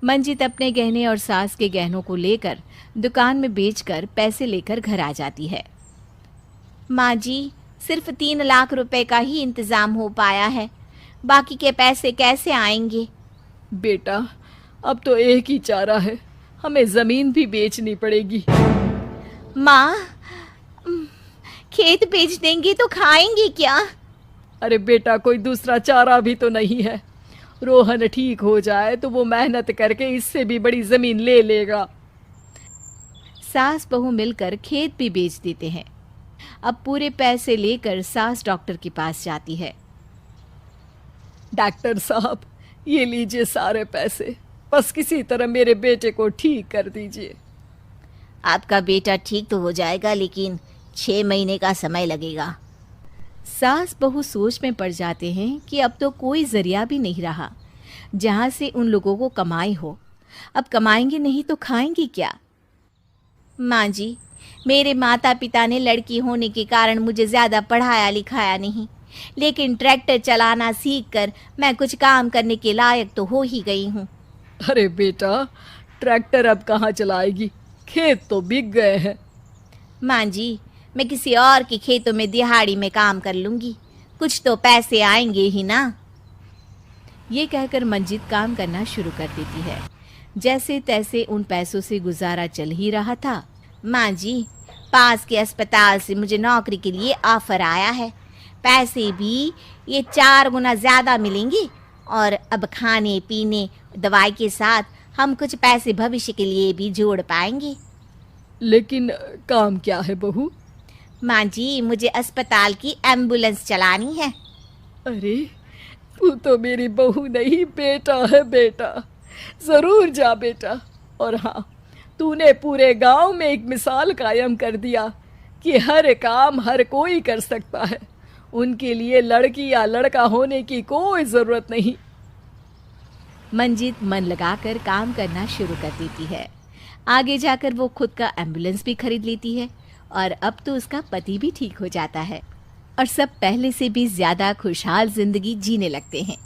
मंजित अपने गहने और सास के गहनों को लेकर दुकान में बेचकर पैसे लेकर घर आ जाती है। माँ जी, सिर्फ 3 लाख रुपए का ही इंतजाम हो पाया है, बाकी के पैसे कैसे आएंगे? बेटा, अब तो एक ही चारा है, हमें जमीन भी बेचनी पड़ेगी। माँ, खेत बेच देंगे तो खाएंगे क्या? अरे बेटा, कोई दूसरा चारा भी तो नहीं है। रोहन ठीक हो जाए तो वो मेहनत करके इससे भी बड़ी जमीन ले लेगा। सास बहू मिलकर खेत भी बेच देते हैं। अब पूरे पैसे लेकर सास डॉक्टर के पास जाती है। डॉक्टर साहब, ये लीजिए सारे पैसे, बस किसी तरह मेरे बेटे को ठीक कर दीजिए। आपका बेटा ठीक तो हो जाएगा, लेकिन 6 महीने का समय लगेगा। सास बहू सोच में पड़ जाते हैं कि अब तो कोई जरिया भी नहीं रहा जहाँ से उन लोगों को कमाई हो। अब कमाएंगे नहीं तो खाएंगे क्या? माँ जी, मेरे माता पिता ने लड़की होने के कारण मुझे ज़्यादा पढ़ाया लिखाया नहीं, लेकिन ट्रैक्टर चलाना सीखकर मैं कुछ काम करने के लायक तो हो ही गई हूँ। अरे बेटा, ट्रैक्टर अब कहाँ चलाएगी, खेत तो बिक गए हैं। माँ जी, मैं किसी और के खेतों में दिहाड़ी में काम कर लूँगी, कुछ तो पैसे आएंगे ही ना। ये कहकर मंजित काम करना शुरू कर देती है। जैसे तैसे उन पैसों से गुजारा चल ही रहा था। माँ जी, पास के अस्पताल से मुझे नौकरी के लिए ऑफर आया है, पैसे भी ये 4 गुना ज़्यादा मिलेंगे, और अब खाने पीने दवाई के साथ हम कुछ पैसे भविष्य के लिए भी जोड़ पाएंगे। लेकिन काम क्या है बहू? माँ जी, मुझे अस्पताल की एम्बुलेंस चलानी है। अरे, तू तो मेरी बहू नहीं, बेटा है बेटा। जरूर जा बेटा। और हाँ, तूने पूरे गांव में एक मिसाल कायम कर दिया कि हर काम हर कोई कर सकता है। उनके लिए लड़की या लड़का होने की कोई ज़रूरत नहीं। मंजित मन लगाकर काम करना शुरू कर देती है। आगे जाकर वो खुद का एम्बुलेंस भी खरीद लेती है और अब तो उसका पति भी ठीक हो जाता है और सब पहले से भी ज़्यादा खुशहाल जिंदगी जीने लगते हैं।